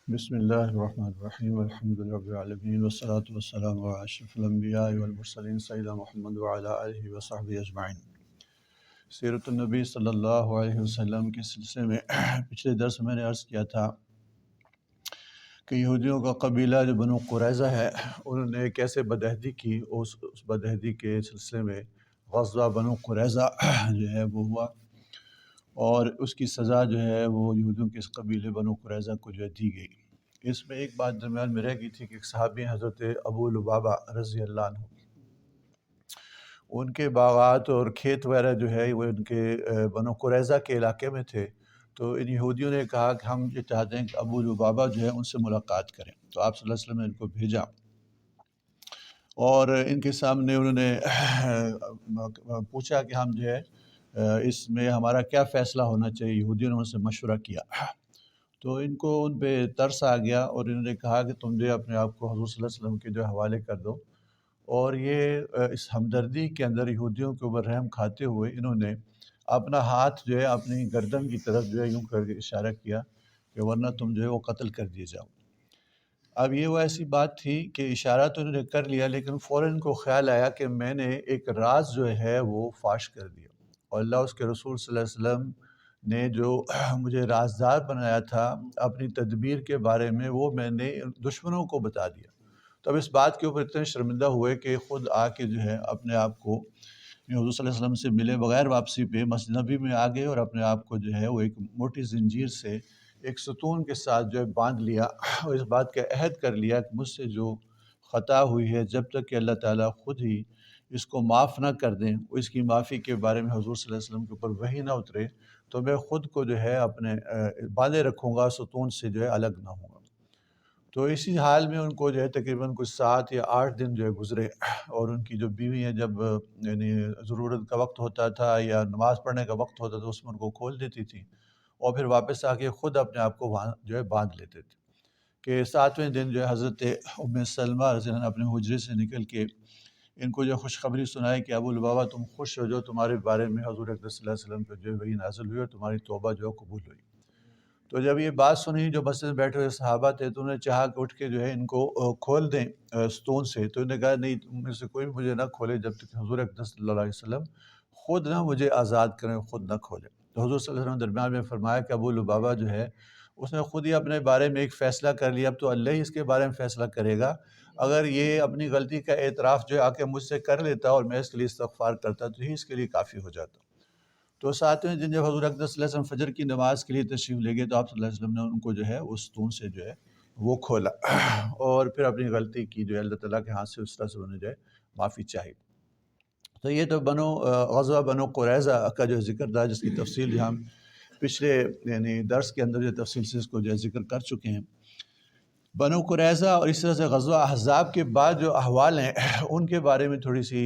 بسم اللہ الرحمن الرحیم الحمد للہ رب العالمین والصلاة والسلام علی اشرف الانبیاء والمرسلین سیدنا محمد وعلی آلہ وصحبہ اجمعین۔ سیرت النبی صلی اللہ علیہ وسلم کے سلسلے میں پچھلے درس میں نے عرض کیا تھا کہ یہودیوں کا قبیلہ جو بنو قریظہ ہے، انہوں نے کیسے بدعہدی کی، اس بدعہدی کے سلسلے میں غزوہ بنو قریظہ جو ہے وہ ہوا، اور اس کی سزا جو ہے وہ یہودیوں کے اس قبیلے بنو قریظہ کو جو ہے دی گئی۔ اس میں ایک بات درمیان میں رہ گئی تھی کہ ایک صحابی ہیں حضرت ابو لبابہ رضی اللہ عنہ، ان کے باغات اور کھیت وغیرہ جو ہے وہ ان کے بنو قریظہ کے علاقے میں تھے، تو ان یہودیوں نے کہا کہ ہم یہ چاہتے ہیں کہ ابو لبابہ جو ہے ان سے ملاقات کریں، تو آپ صلی اللہ علیہ وسلم نے ان کو بھیجا اور ان کے سامنے انہوں نے پوچھا کہ ہم جو ہے اس میں ہمارا کیا فیصلہ ہونا چاہیے۔ یہودیوں نے ان سے مشورہ کیا تو ان کو ان پہ ترس آ گیا اور انہوں نے کہا کہ تم جو ہے اپنے آپ کو حضور صلی اللہ علیہ وسلم کے جو حوالے کر دو، اور یہ اس ہمدردی کے اندر یہودیوں کے اوپر رحم کھاتے ہوئے انہوں نے اپنا ہاتھ جو ہے اپنی گردن کی طرف جو ہے یوں کر کے اشارہ کیا کہ ورنہ تم جو ہے وہ قتل کر دیے جاؤ۔ اب یہ وہ ایسی بات تھی کہ اشارہ تو انہوں نے کر لیا، لیکن فوراً کو خیال آیا کہ میں نے ایک راز جو ہے وہ فاش کر دیا، اور اللہ اس کے رسول صلی اللہ علیہ وسلم نے جو مجھے رازدار بنایا تھا اپنی تدبیر کے بارے میں، وہ میں نے دشمنوں کو بتا دیا۔ تو اب اس بات کے اوپر اتنے شرمندہ ہوئے کہ خود آ کے جو ہے اپنے آپ کو حضور صلی اللہ علیہ وسلم سے ملے بغیر واپسی پہ مسجد نبی میں آ گئے، اور اپنے آپ کو جو ہے وہ ایک موٹی زنجیر سے ایک ستون کے ساتھ جو ہے باندھ لیا، اور اس بات کا عہد کر لیا کہ مجھ سے جو خطا ہوئی ہے جب تک کہ اللہ تعالیٰ خود ہی اس کو معاف نہ کر دیں، اس کی معافی کے بارے میں حضور صلی اللہ علیہ وسلم کے اوپر وحی نہ اترے، تو میں خود کو جو ہے اپنے باندھے رکھوں گا، ستون سے جو ہے الگ نہ ہوں گا۔ تو اسی حال میں ان کو جو ہے تقریباً کچھ 7 یا 8 دن جو ہے گزرے، اور ان کی جو بیوی ہیں جب یعنی ضرورت کا وقت ہوتا تھا یا نماز پڑھنے کا وقت ہوتا تھا اس میں ان کو کھول دیتی تھی، اور پھر واپس آ کے خود اپنے آپ کو وہاں جو ہے باندھ لیتے تھے کہ 7ویں دن جو ہے حضرت ام سلمہ رضی اللہ عنہ اپنے حجرے سے نکل کے ان کو جو خوشخبری سنائی کہ ابو لبابہ تم خوش ہو جو تمہارے بارے میں حضور اکرم صلی اللہ علیہ وسلم پہ جو وحی نازل ہوئی اور تمہاری توبہ جو ہے قبول ہوئی۔ تو جب یہ بات سنی جو مسجد میں بیٹھے ہوئے صحابہ تھے تو انہوں نے چاہا کہ اٹھ کے جو ہے ان کو کھول دیں ستون سے، تو انہوں نے کہا نہیں، تم میں سے کوئی بھی مجھے نہ کھولے جب تک کہ حضور اکرم صلی اللہ علیہ وسلم خود نہ مجھے آزاد کریں، خود نہ کھولیں۔ تو حضور صلی اللہ علیہ وسلم درمیان میں فرمایا کہ ابو لبابہ جو ہے اس نے خود ہی اپنے بارے میں ایک فیصلہ کر لیا، اب تو اللہ ہی اس کے بارے میں فیصلہ کرے گا۔ اگر یہ اپنی غلطی کا اعتراف جو ہے آ کے مجھ سے کر لیتا اور میں اس کے لیے استغفار کرتا تو ہی اس کے لیے کافی ہو جاتا۔ تو 7ویں دن جب حضور اکرم صلی اللہ علیہ وسلم فجر کی نماز کے لیے تشریف لے گئے تو آپ صلی اللہ علیہ وسلم نے ان کو جو ہے اس ستون سے جو ہے وہ کھولا، اور پھر اپنی غلطی کی جو ہے اللہ تعالیٰ کے ہاتھ سے اس طرح سے انہوں نے جو ہے معافی چاہی۔ تو یہ تو غزوہ بنو قریظہ کا جو ذکر تھا، جس کی تفصیل جو ہم پچھلے یعنی درس کے اندر جو تفصیل سے اس کو جو ہے ذکر کر چکے ہیں۔ بنو قریظہ اور اس طرح سے غزوہ احزاب کے بعد جو احوال ہیں ان کے بارے میں تھوڑی سی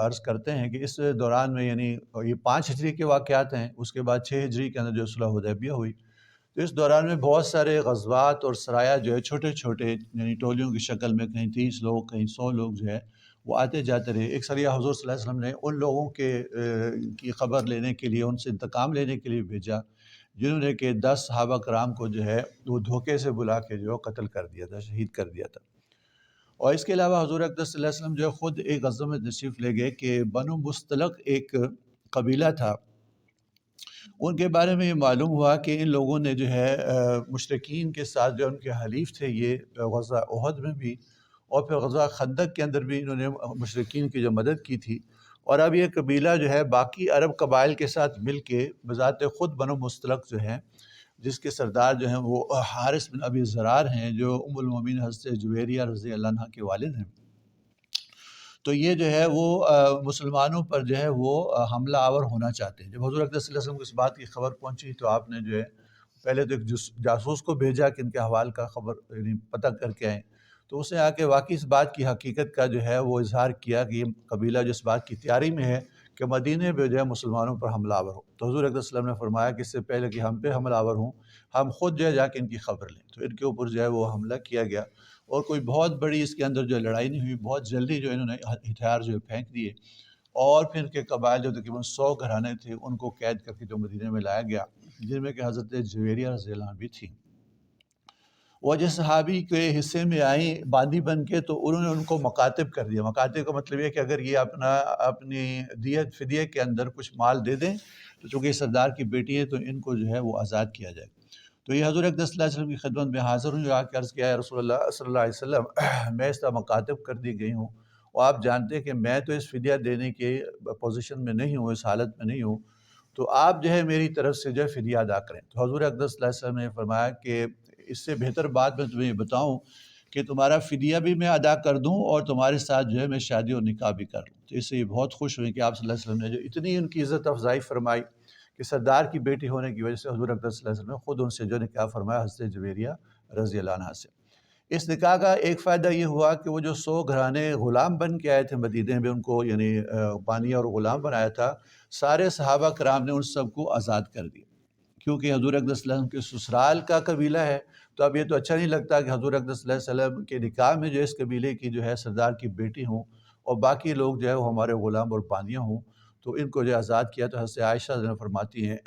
عرض کرتے ہیں کہ اس دوران میں یعنی یہ 5 ہجری کے واقعات ہیں، اس کے بعد 6 ہجری کے اندر جو صلح حدیبیہ ہوئی، تو اس دوران میں بہت سارے غزوات اور سرایہ جو ہے چھوٹے چھوٹے یعنی ٹولیوں کی شکل میں کہیں 30 لوگ کہیں 100 لوگ جو ہے وہ آتے جاتے رہے۔ ایک سریہ حضور صلی اللہ علیہ وسلم نے ان لوگوں کی خبر لینے کے لیے، ان سے انتقام لینے کے لیے بھیجا جنہوں نے کہ 10 صحابہ کرام کو جو ہے وہ دھوکے سے بلا کے جو قتل کر دیا تھا، شہید کر دیا تھا۔ اور اس کے علاوہ حضور اکرم صلی اللہ علیہ وسلم جو ہے خود ایک غزوہ میں تشریف لے گئے کہ بنو مستلق ایک قبیلہ تھا، ان کے بارے میں یہ معلوم ہوا کہ ان لوگوں نے جو ہے مشرکین کے ساتھ جو ان کے حلیف تھے، یہ غزوہ احد میں بھی اور پھر غزوہ خندق کے اندر بھی انہوں نے مشرکین کی جو مدد کی تھی، اور اب یہ قبیلہ جو ہے باقی عرب قبائل کے ساتھ مل کے بذات خود بنو مستلق جو ہیں، جس کے سردار جو ہیں وہ حارث بن ابی زرار ہیں جو ام المومنین حضرت جویریہ رضی اللہ عنہ کے والد ہیں، تو یہ جو ہے وہ مسلمانوں پر جو ہے وہ حملہ آور ہونا چاہتے ہیں۔ جب حضور اکرم صلی اللہ علیہ وسلم کو اس بات کی خبر پہنچی تو آپ نے جو ہے پہلے تو ایک جاسوس کو بھیجا کہ ان کے احوال کا خبر یعنی پتہ کر کے آئیں، تو اس نے آ کے واقعی اس بات کی حقیقت کا جو ہے وہ اظہار کیا کہ یہ قبیلہ جو اس بات کی تیاری میں ہے کہ مدینے میں جو ہے مسلمانوں پر حملہ آور ہو۔ تو حضور اکرم صلی اللہ علیہ وسلم نے فرمایا کہ اس سے پہلے کہ ہم پہ حملہ آور ہوں، ہم خود جو ہے جا کے ان کی خبر لیں۔ تو ان کے اوپر جو ہے وہ حملہ کیا گیا، اور کوئی بہت بڑی اس کے اندر جو لڑائی نہیں ہوئی، بہت جلدی جو انہوں نے ہتھیار جو پھینک دیے، اور پھر ان کے قبائل جو تقریباً 100 گھرانے تھے ان کو قید کر کے جو مدینے میں لایا گیا، جن میں کہ حضرت جویریہ رضی اللہ عنہ بھی تھی۔ وہ جس صحابی کے حصے میں آئیں باندی بن کے، تو انہوں نے ان کو مکاتب کر دیا۔ مکاتب کا مطلب یہ کہ اگر یہ اپنی دیت فدیے کے اندر کچھ مال دے دیں تو چونکہ یہ سردار کی بیٹی ہے تو ان کو جو ہے وہ آزاد کیا جائے۔ تو یہ حضور اقدس صلی اللہ علیہ وسلم کی خدمت میں حاضر ہوں، جو آ کے عرض کیا ہے رسول اللہ صلی اللہ علیہ وسلم میں اس طرح مکاتب کر دی گئی ہوں، اور آپ جانتے ہیں کہ میں تو اس فدیہ دینے کے پوزیشن میں نہیں ہوں، اس حالت میں نہیں ہوں، تو آپ جو ہے میری طرف سے جو ہے فدیہ ادا کریں۔ تو حضور اقدس صلی اللہ علیہ وسلم نے فرمایا کہ اس سے بہتر بات میں تمہیں یہ بتاؤں کہ تمہارا فدیہ بھی میں ادا کر دوں اور تمہارے ساتھ جو ہے میں شادی اور نکاح بھی کر لوں۔ تو اس سے یہ بہت خوش ہوئے کہ آپ صلی اللہ علیہ وسلم نے جو اتنی ان کی عزت افزائی فرمائی کہ سردار کی بیٹی ہونے کی وجہ سے حضور اقدس صلی اللہ علیہ وسلم نے خود ان سے جو نکاح فرمایا حضرت جویریہ رضی اللہ عنہ سے۔ اس نکاح کا ایک فائدہ یہ ہوا کہ وہ جو 100 گھرانے غلام بن کے آئے تھے مدینے میں، ان کو یعنی بانیہ اور غلام بنایا تھا، سارے صحابہ کرام نے ان سب کو آزاد کر دیا، کیونکہ حضور اقدس صلی اللہ علیہ وسلم کے سسرال کا قبیلہ ہے۔ تو اب یہ تو اچھا نہیں لگتا کہ حضور اقدس صلی اللہ علیہ وسلم کے نکاح میں جو اس قبیلے کی جو ہے سردار کی بیٹی ہوں اور باقی لوگ جو ہے وہ ہمارے غلام اور بانیہ ہوں، تو ان کو جو آزاد کیا۔ تو حضرت عائشہ فرماتی ہیں